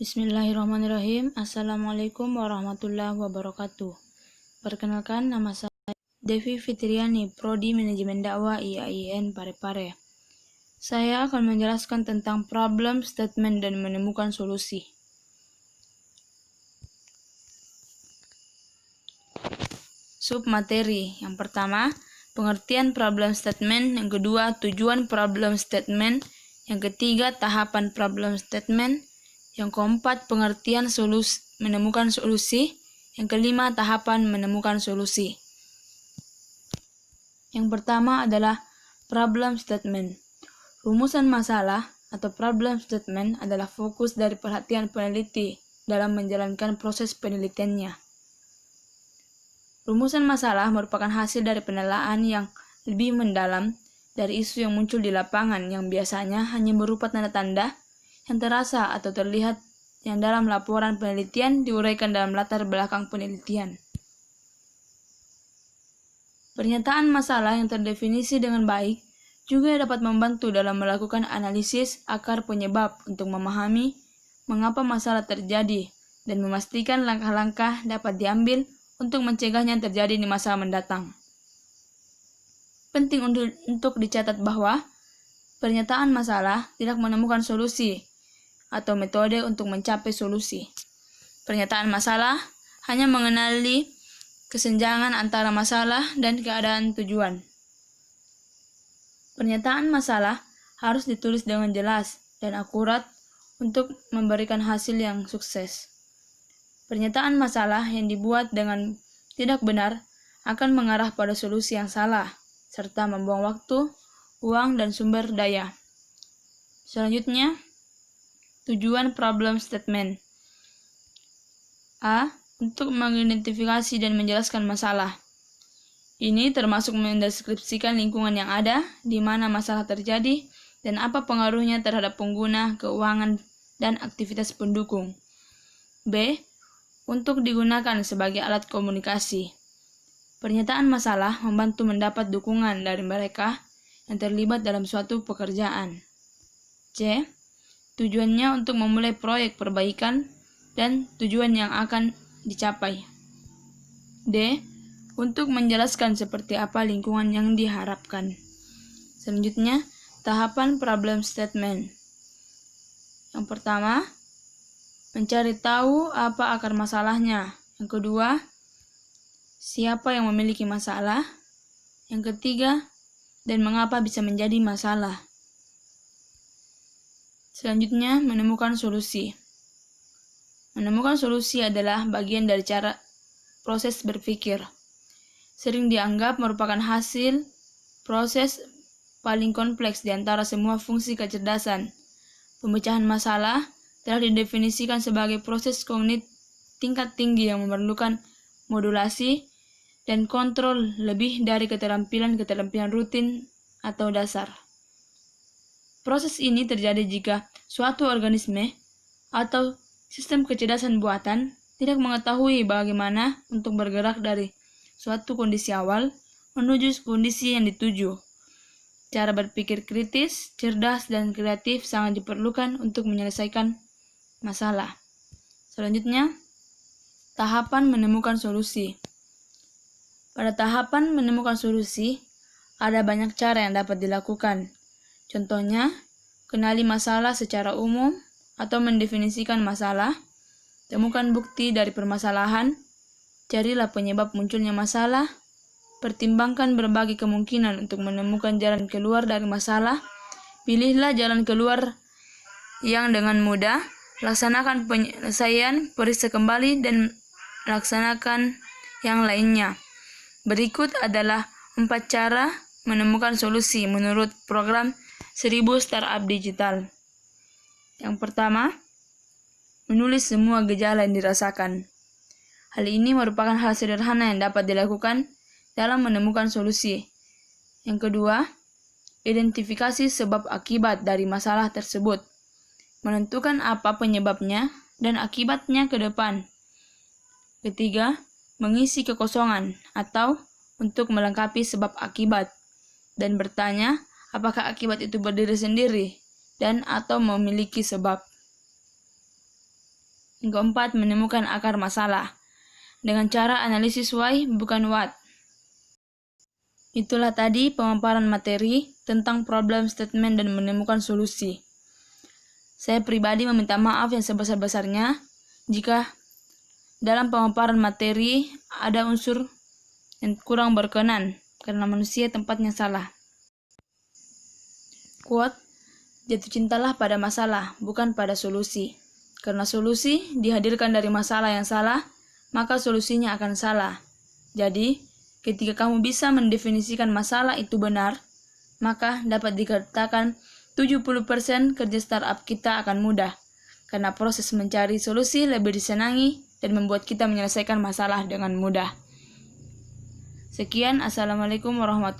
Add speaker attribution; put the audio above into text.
Speaker 1: Bismillahirrahmanirrahim. Assalamualaikum warahmatullahi wabarakatuh. Perkenalkan, nama saya Devi Fitriani, Prodi Manajemen Dakwah IAIN Parepare. Saya akan menjelaskan tentang problem statement dan menemukan solusi. Submateri. Yang pertama, pengertian problem statement. Yang kedua, tujuan problem statement. Yang ketiga, tahapan problem statement. Yang keempat, pengertian menemukan solusi. Yang kelima, tahapan menemukan solusi. Yang pertama adalah problem statement. Rumusan masalah atau problem statement adalah fokus dari perhatian peneliti dalam menjalankan proses penelitiannya. Rumusan masalah merupakan hasil dari penelaahan yang lebih mendalam dari isu yang muncul di lapangan yang biasanya hanya berupa tanda-tanda yang terasa atau terlihat yang dalam laporan penelitian diuraikan dalam latar belakang penelitian. Pernyataan masalah yang terdefinisi dengan baik juga dapat membantu dalam melakukan analisis akar penyebab untuk memahami mengapa masalah terjadi dan memastikan langkah-langkah dapat diambil untuk mencegahnya terjadi di masa mendatang. Penting untuk dicatat bahwa pernyataan masalah tidak menemukan solusi atau metode untuk mencapai solusi. Pernyataan masalah hanya mengenali kesenjangan antara masalah dan keadaan tujuan. Pernyataan masalah harus ditulis dengan jelas dan akurat untuk memberikan hasil yang sukses. Pernyataan masalah yang dibuat dengan tidak benar akan mengarah pada solusi yang salah, serta membuang waktu, uang, dan sumber daya. Selanjutnya, tujuan problem statement. A. Untuk mengidentifikasi dan menjelaskan masalah. Ini termasuk mendeskripsikan lingkungan yang ada, di mana masalah terjadi, dan apa pengaruhnya terhadap pengguna, keuangan, dan aktivitas pendukung. B. Untuk digunakan sebagai alat komunikasi. Pernyataan masalah membantu mendapat dukungan dari mereka yang terlibat dalam suatu pekerjaan. C. Tujuannya untuk memulai proyek perbaikan dan tujuan yang akan dicapai. D. Untuk menjelaskan seperti apa lingkungan yang diharapkan. Selanjutnya, tahapan problem statement. Yang pertama, mencari tahu apa akar masalahnya. Yang kedua, siapa yang memiliki masalah. Yang ketiga, dan mengapa bisa menjadi masalah. Selanjutnya, menemukan solusi. Menemukan solusi adalah bagian dari cara proses berpikir. Sering dianggap merupakan hasil proses paling kompleks di antara semua fungsi kecerdasan. Pemecahan masalah telah didefinisikan sebagai proses kognitif tingkat tinggi yang memerlukan modulasi dan kontrol lebih dari keterampilan rutin atau dasar. Proses ini terjadi jika suatu organisme atau sistem kecerdasan buatan tidak mengetahui bagaimana untuk bergerak dari suatu kondisi awal menuju kondisi yang dituju. Cara berpikir kritis, cerdas, dan kreatif sangat diperlukan untuk menyelesaikan masalah. Selanjutnya, tahapan menemukan solusi. Pada tahapan menemukan solusi, ada banyak cara yang dapat dilakukan. Contohnya, kenali masalah secara umum atau mendefinisikan masalah, temukan bukti dari permasalahan, carilah penyebab munculnya masalah, pertimbangkan berbagai kemungkinan untuk menemukan jalan keluar dari masalah, pilihlah jalan keluar yang dengan mudah, laksanakan penyelesaian, periksa kembali, dan laksanakan yang lainnya. Berikut adalah 4 cara menemukan solusi menurut program 1000 Startup Digital. Yang pertama, menulis semua gejala yang dirasakan. Hal ini merupakan hal sederhana yang dapat dilakukan dalam menemukan solusi. Yang kedua, identifikasi sebab akibat dari masalah tersebut. Menentukan apa penyebabnya dan akibatnya ke depan. Ketiga, mengisi kekosongan atau untuk melengkapi sebab akibat dan bertanya apakah akibat itu berdiri sendiri dan atau memiliki sebab. Yang keempat, menemukan akar masalah dengan cara analisis why bukan what. Itulah tadi pemaparan materi tentang problem statement dan menemukan solusi. Saya pribadi meminta maaf yang sebesar-besarnya jika dalam pemaparan materi ada unsur yang kurang berkenan, karena manusia tempatnya salah. Quote, jatuh cintalah pada masalah, bukan pada solusi. Karena solusi dihadirkan dari masalah yang salah, maka solusinya akan salah. Jadi, ketika kamu bisa mendefinisikan masalah itu benar, maka dapat dikatakan 70% kerja startup kita akan mudah. Karena proses mencari solusi lebih disenangi dan membuat kita menyelesaikan masalah dengan mudah. Sekian, Assalamualaikum warahmatullahi wabarakatuh.